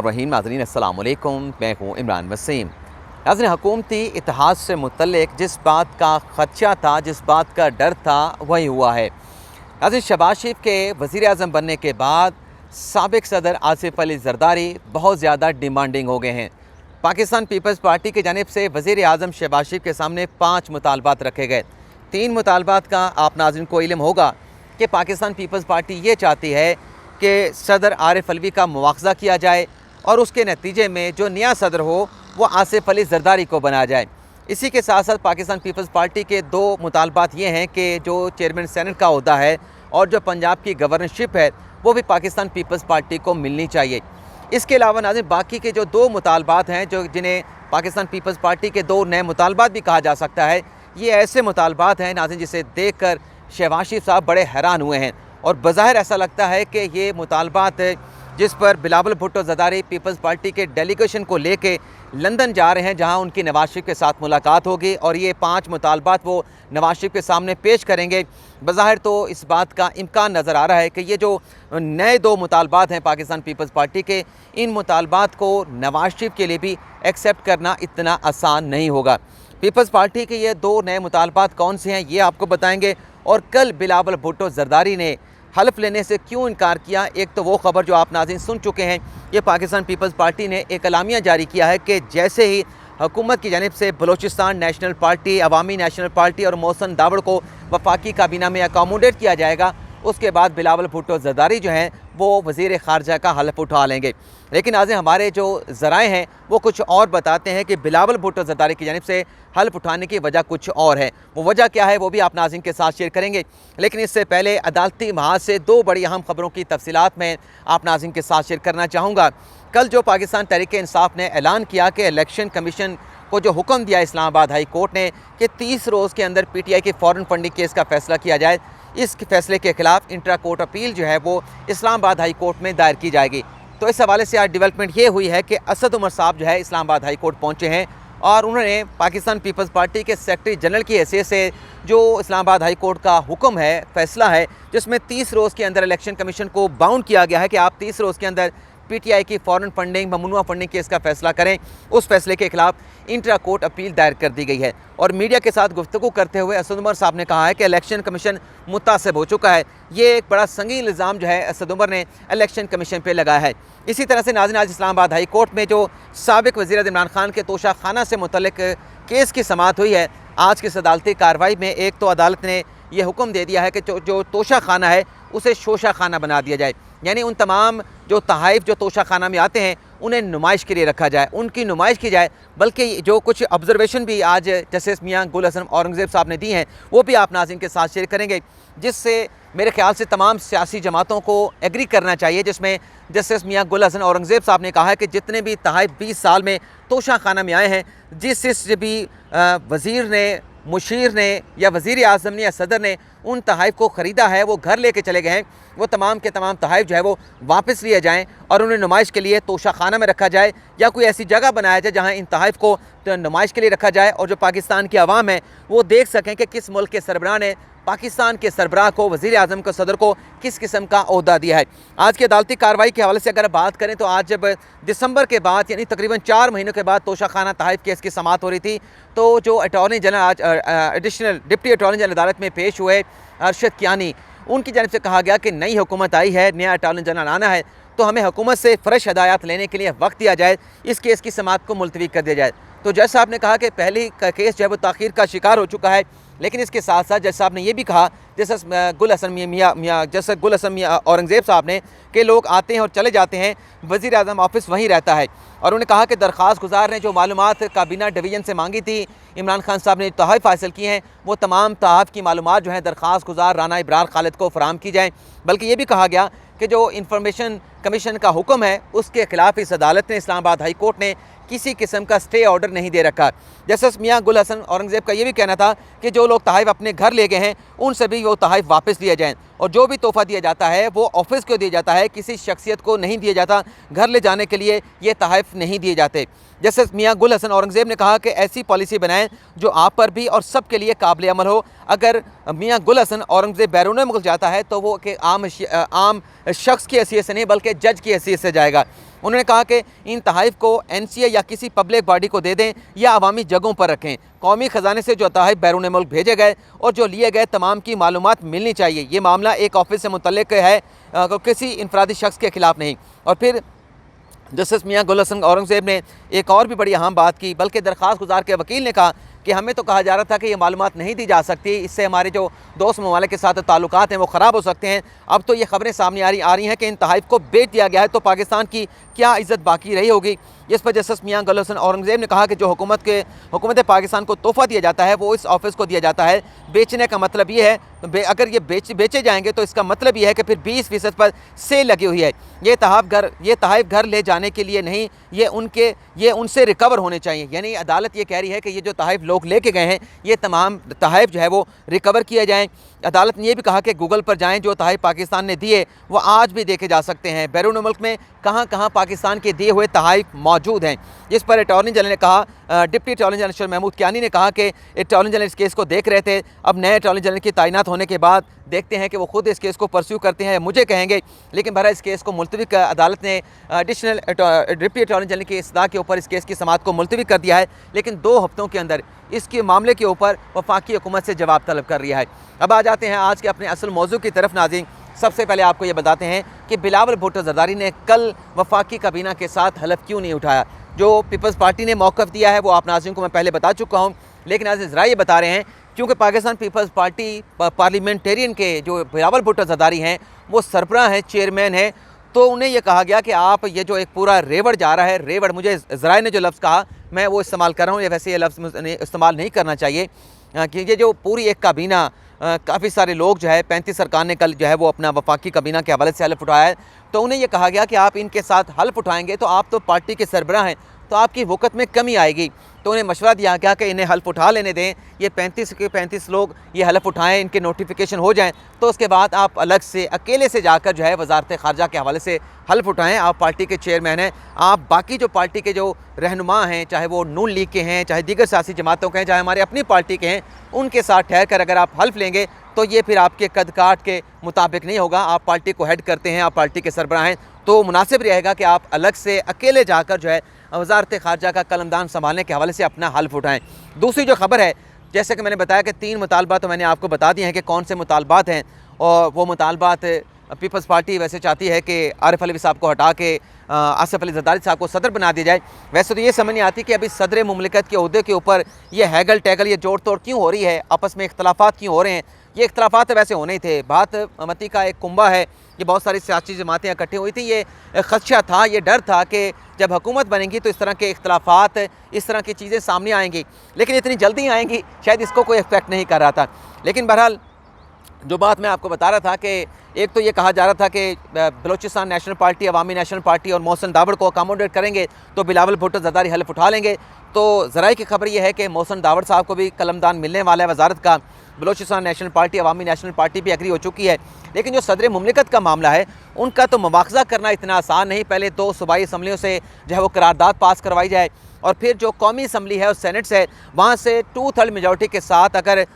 रहीम नाज़रीन अस्सलाम वालेकुम, मैं हूँ इमरान वसीम। नाज़रीन, हुकूमती इत्तेहाद से मुतल्लिक़ जिस बात का ख़दशा था, जिस बात का डर था, वही हुआ है। नाज़रीन, शहबाज शरीफ के वज़ीर आज़म बनने के बाद साबिक़ सदर आसिफ़ अली ज़रदारी बहुत ज़्यादा डिमांडिंग हो गए हैं। पाकिस्तान पीपल्स पार्टी की जानिब से वज़ीर आज़म शहबाज शरीफ के सामने 5 मुतालबात रखे गए। 3 मुतालबात का आप नाज़रीन को इल्म होगा कि पाकिस्तान पीपल्स पार्टी ये चाहती है कि सदर आरिफ अलवी का मुआवजा किया जाए और उसके नतीजे में जो नया सदर हो वो आसिफ़ अली ज़रदारी को बनाया जाए। इसी के साथ साथ पाकिस्तान पीपल्स पार्टी के 2 मुतालबात ये हैं कि जो चेयरमैन सेनेट का ओहदा है और जो पंजाब की गवर्नरशिप है वो भी पाकिस्तान पीपल्स पार्टी को मिलनी चाहिए। इसके अलावा नाज़रीन, बाकी के जो 2 मुतालबात हैं, जो जिन्हें पाकिस्तान पीपल्स पार्टी के 2 नए मुतालबात भी कहा जा सकता है, ये ऐसे मुतालबात हैं नाज़रीन जिसे देख कर शहबाज शरीफ साहब बड़े हैरान हुए हैं और बज़ाहिर ऐसा लगता है कि ये मुतालबात जिस पर बिलावल भुट्टो ज़रदारी पीपल्स पार्टी के डेलीगेशन को लेके लंदन जा रहे हैं, जहां उनकी नवाज शरीफ के साथ मुलाकात होगी और ये 5 मुतालबात वो नवाज शरीफ के सामने पेश करेंगे। बज़ाहिर तो इस बात का इम्कान नज़र आ रहा है कि ये जो नए 2 मुतालबात हैं पाकिस्तान पीपल्स पार्टी के, इन मुतालबात को नवाज शरीफ के लिए भी एक्सेप्ट करना इतना आसान नहीं होगा। पीपल्स पार्टी के ये 2 नए मुतालबात कौन से हैं ये आपको बताएंगे और कल बिलावल भुट्टो ज़रदारी ने हल्फ लेने से क्यों इनकार किया। एक तो वो ख़बर जो आप नाज़रीन सुन चुके हैं, ये पाकिस्तान पीपल्स पार्टी ने एक एलामिया जारी किया है कि जैसे ही हुकूमत की जानिब से बलोचिस्तान नेशनल पार्टी, अवामी नेशनल पार्टी और मोहसन दावड़ को वफाकी काबीना में अकोमोडेट किया जाएगा, उसके बाद बिलावल भुट्टो ज़रदारी जो हैं वो वज़ीर ख़ारजा का हल्फ उठा लेंगे। लेकिन आज हमारे जो ज़राए हैं वो कुछ और बताते हैं कि बिलावल भुट्टो ज़रदारी की जानिब से हल्फ उठाने की वजह कुछ और है। वो वजह क्या है वो भी आप नाज़रीन के साथ शेयर करेंगे। लेकिन इससे पहले अदालती महाज से 2 बड़ी अहम खबरों की तफसीलात में आप नाज़रीन के साथ शेयर करना चाहूँगा। कल जो पाकिस्तान तहरीक इंसाफ ने ऐलान किया कि इलेक्शन कमीशन को जो हुक्म दिया इस्लामाबाद हाई कोर्ट ने कि 30 रोज़ के अंदर PTI के फॉरेन फंडिंग केस का फ़ैसला किया जाए, इस फैसले के खिलाफ इंट्रा कोर्ट अपील जो है वो इस्लामाबाद हाई कोर्ट में दायर की जाएगी। तो इस हवाले से आज डेवलपमेंट ये हुई है कि असद उमर साहब जो है इस्लामाबाद हाई कोर्ट पहुँचे हैं और उन्होंने पाकिस्तान पीपल्स पार्टी के सेक्रेटरी जनरल की हैसियत से जो इस्लामाबाद हाई कोर्ट का हुक्म है, फ़ैसला है, जिसमें 30 रोज़ के अंदर इलेक्शन कमीशन को बाउंड किया गया है कि आप 30 रोज़ के अंदर PTI की फॉरेन फंडिंग, ममनुआ फंडिंग केस का फ़ैसला करें, उस फैसले के खिलाफ इंट्रा कोर्ट अपील दायर कर दी गई है। और मीडिया के साथ गुफ्तगू करते हुए असद उमर साहब ने कहा है कि इलेक्शन कमीशन मुतासिब हो चुका है। ये एक बड़ा संगीन इल्ज़ाम जो है असद उमर ने इलेक्शन कमीशन पर लगाया है। इसी तरह से नाज़रीन, आज इस्लामाबाद हाई कोर्ट में जो साबिक़ वज़ीर इमरान खान के तोशा खाना से मुतल्लिक़ केस की समाअत हुई है, आज की इस अदालती कार्रवाई में एक तो अदालत ने यह हुक्म दे दिया है कि जो तोशा खाना है उसे शोशा खाना बना दिया जाए, यानी उन तमाम जो तहाइफ जो तोशा खाना में आते हैं उन्हें नुमाइश के लिए रखा जाए, उनकी नुमाइश की जाए। बल्कि जो कुछ ऑब्जर्वेशन भी आज जस्टिस मियां गुल हसन औरंगज़ेब साहब ने दी हैं वो भी आप नाज़रीन के साथ शेयर करेंगे, जिससे मेरे ख्याल से तमाम सियासी जमातों को एग्री करना चाहिए। जिसमें जस्टिस मियां गुल हसन औरंगज़ेब साहब ने कहा है कि जितने भी तहाइफ 20 साल में तोशा खाना में आए हैं, जिस भी वज़ीर ने, मुशीर ने या वज़ीर आज़म ने या सदर ने उन तहाइफ को ख़रीदा है, वो घर लेके चले गए हैं, वो तमाम के तमाम तहाइफ जो है वो वापस लिए जाएँ और उन्हें नुमाइश के लिए तोशा खाना में रखा जाए या कोई ऐसी जगह बनाया जाए जहाँ इन तहाइफ को नुमाइश के लिए रखा जाए और जो पाकिस्तान की आवाम है वो देख सकें कि किस मुल्क के सरबराह ने पाकिस्तान के सरबराह को, वज़ीर आज़म को, सदर को किस किस्म का ओहदा दिया है। आज की अदालती कार्रवाई के हवाले से अगर बात करें तो आज जब दिसंबर के बाद यानी तकरीबन 4 महीनों के बाद तोशा खाना तहाइफ केस की समाअत हो रही थी, तो जो अटॉर्नी जनरल आज एडिशनल डिप्टी अटॉर्नी जनरल अदालत में पेश हुए अरशद कियानी, उनकी जानिब से कहा गया कि नई हुकूमत आई है, नया अटॉर्नी जनरल आना है, तो हमें हुकूमत से फ्रेश हदायत लेने के लिए वक्त दिया जाए, इस केस की समाअत को मुलतवी कर दिया जाए। तो जज साहब ने कहा कि पहली का केस जो है वो ताख़ीर का शिकार हो चुका है, लेकिन इसके साथ साथ जज साहब ने यह भी कहा, जैसे गुल हसन मियां औरंगज़ेब साहब ने, कि लोग आते हैं और चले जाते हैं, वज़ीर आज़म ऑफिस वहीं रहता है। और उन्होंने कहा कि दरख्वास्त गुजार ने जो मालूमात काबीना डिवीज़न से मांगी थी, इमरान खान साहब ने तोहफ़ हासिल किए हैं, वो तमाम तोहफ़ की मालूमात जो हैं दरख्वास्त गुजार राना इब्रार खालिद को फराहम की जाएँ। बल्कि ये भी कहा गया कि जो इंफॉर्मेशन कमीशन का हुक्म है उसके खिलाफ इस अदालत ने, इस्लामाबाद हाई कोर्ट ने किसी किस्म का स्टे ऑर्डर नहीं दे रखा। जस्टिस मियां गुल हसन औरंगज़ेब का ये भी कहना था कि जो लोग तहाइफ अपने घर ले गए हैं उनसे भी वो तहाइफ वापस दिए जाएँ और जो भी तोहफ़ा दिया जाता है वो ऑफिस को दिया जाता है, किसी शख्सियत को नहीं दिया जाता, घर ले जाने के लिए ये तहाइफ नहीं दिए जाते। जस्टिस मियां गुल हसन औरंगज़ेब ने कहा कि ऐसी पॉलिसी बनाएं जो आप पर भी और सब के लिए काबिल अमल हो। अगर मियां गुल हसन औरंगज़ेब बैरून मुल्क जाता है तो वो कि आम शख्स की हैसियत से नहीं बल्कि जज की हैसियत से जाएगा। उन्होंने कहा कि इन तहाइफ को NCA या किसी पब्लिक बॉडी को दे दें या अवामी जगहों पर रखें। कौमी ख़जाने से जो तहाइफ बैरून मुल्क भेजे गए और जो लिए गए तमाम की मालूमात मिलनी चाहिए। ये मामला एक ऑफिस से मुतल्लिक है, किसी इनफरादी शख्स के खिलाफ नहीं। और फिर जस्टिस मियां गुल हसन औरंगज़ेब ने एक और भी बड़ी अहम बात की, बल्कि दरख्वास्त गुजार के वकील ने कहा कि हमें तो कहा जा रहा था कि ये मालूमात नहीं दी जा सकती, इससे हमारे जो दोस्त ममालिक के साथ ताल्लुकात हैं वो ख़राब हो सकते हैं। अब तो ये खबरें सामने आ रही हैं कि इन तहाइफ को बेच दिया गया है, तो पाकिस्तान की क्या इज़्ज़त बाकी रही होगी। इस पर जस्टिस मियां गुल हसन औरंगज़ेब ने कहा कि जो हुकूमत पाकिस्तान को तोहफ़ा दिया जाता है वो इस ऑफिस को दिया जाता है। बेचने का मतलब ये है, अगर ये बेचे जाएंगे तो इसका मतलब ये है कि फिर 20% पर सेल लगी हुई है। ये तहाइफ घर ले जाने के लिए नहीं, ये उनसे रिकवर होने चाहिए। यानी अदालत ये कह रही है कि ये जो तहाइफ लोग लेके गए हैं, ये तमाम तहाइफ जो है वो रिकवर किए जाएँ। अदालत ने यह भी कहा कि गूगल पर जाएँ, जो तहाइफ पाकिस्तान ने दिए वो आज भी देखे जा सकते हैं। बैरून मुल्क में कहाँ कहाँ पाकिस्तान के दिए हुए तहाइफ मौजूद हैं। जिस पर अटॉर्नी जनरल ने कहा, deputy attorney general Sher Mahmood Kiani ने कहा कि अटॉर्नी जनरल इस केस को देख रहे थे। अब नए अटॉर्नी जनरल की तैनात होने के बाद देखते हैं कि वो खुद इस केस को परस्यू करते हैं या मुझे कहेंगे। लेकिन बहरहाल इस केस को मुलतवी अदालत ने एडिशनल डिप्टी अटॉर्नी जनरल की इस्तदा के ऊपर इस केस की समाअत को मुलतवी कर दिया है। लेकिन 2 हफ्तों के अंदर इसके मामले के ऊपर वफाकी हुकूमत से जवाब तलब कर रहा है। अब आ जाते हैं आज के अपने असल मौजू की तरफ नाज़रीन। सबसे पहले आपको ये बताते हैं कि बिलावल भुट्टो ज़रदारी ने कल वफाकी काबीना के साथ हलफ क्यों नहीं उठाया। जो पीपल्स पार्टी ने मौक़िफ़ दिया है वो आप नाज़रीन को मैं पहले बता चुका हूँ, लेकिन आज ज़रा ये बता रहे हैं क्योंकि पाकिस्तान पीपल्स पार्टी पार्लियामेंटेरियन के जो बिलावल भुट्टो ज़रदारी हैं वो सरबराह हैं, चेयरमैन हैं, तो उन्हें यह कहा गया कि आप ये जो एक पूरा रेवड़ जा रहा है, रेवड़ मुझे ज़राए ने जो लफ्ज़ कहा मैं वो इस्तेमाल कर रहा हूँ, ये वैसे ये लफ्ज़ इस्तेमाल नहीं करना चाहिए कि ये जो पूरी एक काबीना काफ़ी सारे लोग जो है 35 अरकान ने कल जो है वो अपना वफाकी काबीना के हवाले से हल्फ उठाया है। तो उन्हें यह कहा गया कि आप इनके साथ हल्फ उठाएंगे तो आप तो पार्टी के सरबराह हैं, तो आपकी वक़्त में कमी आएगी। तो उन्हें मशवरा दिया गया कि इन्हें हल्फ उठा लेने दें, ये 35 के 35 लोग ये हल्फ उठाएं, इनके नोटिफिकेशन हो जाएं, तो उसके बाद आप अलग से अकेले से जाकर जो है वजारत ख़ारजा के हवाले से हल्फ उठाएं। आप पार्टी के चेयरमैन हैं, आप बाकी जो पार्टी के जो रहनुमा हैं, चाहे वो नून लीग के हैं, चाहे दीगर सियासी जमातों के हैं, चाहे हमारे अपनी पार्टी के हैं, उनके साथ ठहर कर अगर आप हल्फ लेंगे तो ये फिर आपके कद काट के मुताबिक नहीं होगा। आप पार्टी को हेड करते हैं, आप पार्टी के सरबराह हैं, तो मुनासिब रहेगा कि आप अलग से अकेले जाकर जो है वजारत ख़ारजा का कलमदान संभालने के हवाले से अपना हल्फ उठाएँ। दूसरी जो खबर है, जैसे कि मैंने बताया कि 3 मुतालबात तो मैंने आपको बता दिए हैं कि कौन से मुतालबात हैं, और वो मुतालबात पीपल्स पार्टी वैसे चाहती है कि आरिफ अलवी साहब को हटा के आसिफ अली ज़रदारी साहब को सदर बना दिया जाए। वैसे तो ये समझ नहीं आती कि अभी सदर मुमलिकत के ओहदे के ऊपर ये हैगल टैगल, ये जोड़ तोड़ क्यों हो रही है, आपस में इख्तलाफात क्यों हो रहे हैं। ये इख्तलाफात वैसे होने ही थे, बात मती का एक कुंबा है, ये बहुत सारी सियासी जमातें इकट्ठी हुई थी। ये खदशा था, ये डर था कि जब हुकूमत बनेगी तो इस तरह के इख्तलाफात, इस तरह की चीज़ें सामने आएंगी, लेकिन इतनी जल्दी आएंगी शायद इसको कोई एक्सपेक्ट नहीं कर रहा था। लेकिन बहरहाल जो बात मैं आपको बता रहा था कि एक तो ये कहा जा रहा था कि बलूचिस्तान नेशनल पार्टी, अवामी नेशनल पार्टी और मोहसिन दावड़ को अकामोडेट करेंगे तो बिलावल भुट्टो ज़रदारी हल्फ उठा लेंगे। तो ज़राए की खबर ये है कि मोहसिन दावड़ साहब को भी कलमदान मिलने वाला है वजारत का। बलूचिस्तान नेशनल पार्टी, अवामी नेशनल पार्टी भी एग्री हो चुकी है। लेकिन जो सदर मुमलिकत का मामला है उनका तो मुवाख़ज़ा करना इतना आसान नहीं। पहले 2 सूबाई असम्बलियों से जो है वो करारदाद पास करवाई जाए, और फिर जो कौमी असम्बली है और सेनेट से वहाँ से 2/3 मेजॉरिटी के साथ अगर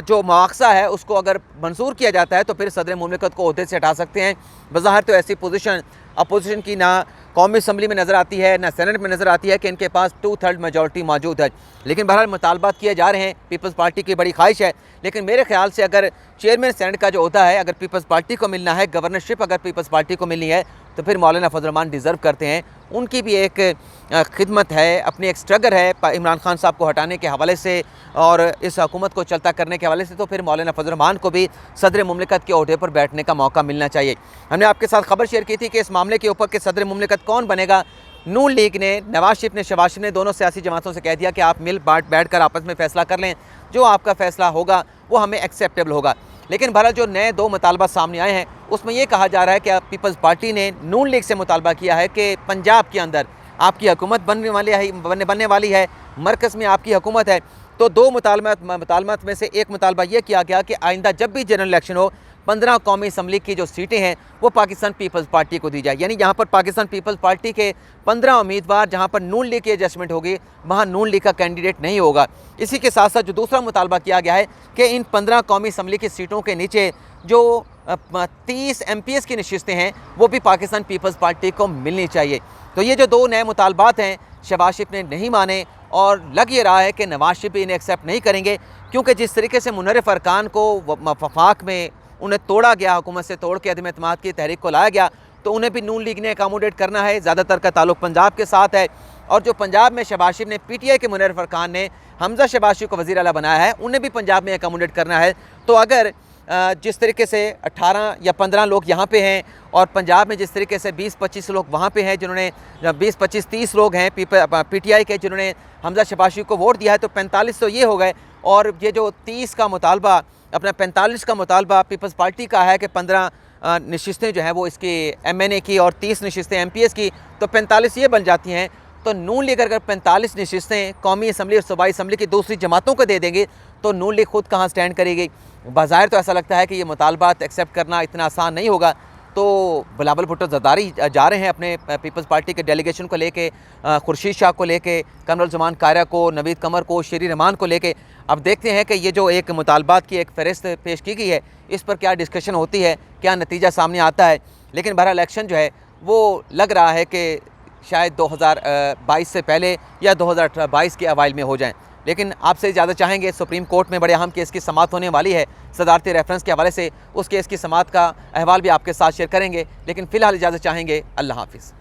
जो मुआवजा है उसको अगर मंजूर किया जाता है तो फिर सदर मुमलिकत को ओहदे से हटा सकते हैं। बज़ाहिर तो ऐसी पोजीशन अपोजिशन की ना कौमी असम्बली में नज़र आती है ना सेनेट में नज़र आती है कि इनके पास 2/3 मेजॉरिटी मौजूद है। लेकिन बहरहाल मुतालबात किए जा रहे हैं, पीपल्स पार्टी की बड़ी ख्वाहिश है। लेकिन मेरे ख्याल से अगर चेयरमैन सेनेट का जो होता है अगर पीपल्स पार्टी को मिलना है, गवर्नरशिप अगर पीपल्स पार्टी को मिलनी है, तो फिर मौलाना फजल रहमान डिज़र्व करते हैं। उनकी भी एक खिदमत है, अपनी एक स्ट्रगल है इमरान खान साहब को हटाने के हवाले से और इस हुकूमत को चलता करने के हवाले से, तो फिर मौलाना फजल रहमान को भी सदर मुमलिकत के ओहदे पर बैठने का मौका मिलना चाहिए। हमने आपके साथ खबर शेयर की थी कि इस मामले के ऊपर कि सदर मुमलिकत कौन बनेगा। नून लीग ने, नवाज शरीफ ने, शहबाज शरीफ ने दोनों सियासी जमातों से कह दिया कि आप मिल बैठ कर आपस में फ़ैसला कर लें, जो आपका फ़ैसला होगा वो हमें एक्सेप्टेबल होगा। लेकिन बहरहाल जो नए 2 मुतालबा सामने आए हैं उसमें यह कहा जा रहा है कि पीपल्स पार्टी ने नून लीग से मुतालबा किया है कि पंजाब के अंदर आपकी हुकूमत बनने वाली है, मरकज़ में आपकी हुकूमत है। तो 2 मुतालबात में से एक मुतालबा यह किया गया कि आइंदा जब भी जनरल इलेक्शन हो 15 कौमी असम्बली की जो सीटें हैं वो पाकिस्तान पीपल्स पार्टी को दी जाए। यानी जहाँ पर पाकिस्तान पीपल्स पार्टी के 15 उम्मीदवार, जहाँ पर नून लीग की एडजस्टमेंट होगी वहाँ नून लीग का कैंडिडेट नहीं होगा। इसी के साथ साथ जो दूसरा मुतालबा किया गया है कि इन 15 कौमी असम्बली की सीटों के नीचे जो 30 MPs की नशिस्तें हैं वो भी पाकिस्तान पीपल्स पार्टी को मिलनी चाहिए। तो ये जो 2 नए मुतालबात हैं शहबाज शरीफ ने नहीं माने और लग ये रहा है कि नवाज शरीफ भी इन्हें एक्सेप्ट नहीं करेंगे, क्योंकि जिस तरीके से मुनर्रिफ अरकान को वफाक में उन्हें तोड़ा गया, हुकूमत से तोड़ के अदम एतमाद की तहरीक को लाया गया, तो उन्हें भी नून लीग ने अकामोडेट करना है। ज़्यादातर का ताल्लुक पंजाब के साथ है और जो पंजाब में शहबाज शरीफ ने PTI के मुनर्रिफ अरकान ने हमजा शहबाज शरीफ को वज़ीर आला बनाया है, उन्हें भी पंजाब में अकामोडेट करना है। तो अगर जिस तरीके से 18 या 15 लोग यहाँ पे हैं और पंजाब में जिस तरीके से 20-25 लोग वहाँ पे हैं जिन्होंने 20-25-30 लोग हैं PTI के जिन्होंने हमजा शहबाज शरीफ को वोट दिया है, तो 45 तो ये हो गए। और ये जो 30 का मुतालबा अपना 45 का मुतालबा पीपल्स पार्टी का है कि 15 नशिस्तें जो हैं वो इसकी MNA की और 30 नशिस्तें MPS की, तो 45 ये बन जाती हैं। तो नून लीग अगर 45 नशिस्तें कौमी असम्बली और सूबाई असम्बली की दूसरी जमातों को दे देंगे तो नून लीग खुद कहाँ स्टैंड करेगी। बाज़ाहिर तो ऐसा लगता है कि ये मुतालबात एक्सेप्ट करना इतना आसान नहीं होगा। तो बिलावल भुट्टो ज़रदारी जा रहे हैं अपने पीपल्स पार्टी के डेलीगेशन को लेके, खुर्शीद शाह को लेके, कमरुल कायरा को, नवीद कमर को, शेरी रहमान को लेके। अब देखते हैं कि ये जो एक मुतालबात की एक फ़हरिस्त पेश की गई है, इस पर क्या डिस्कशन होती है, क्या नतीजा सामने आता है। लेकिन बहरहाल इलेक्शन जो है वो लग रहा है कि शायद 2022 से पहले या 2022 के अवाइल में हो जाएं। लेकिन आपसे ज़्यादा चाहेंगे, सुप्रीम कोर्ट में बड़े अहम केस की समाअत होने वाली है सदारती रेफरेंस के हवाले से, उस केस की समाअत का अहवाल भी आपके साथ शेयर करेंगे। लेकिन फ़िलहाल इजाज़त चाहेंगे। अल्लाह हाफ़िज़।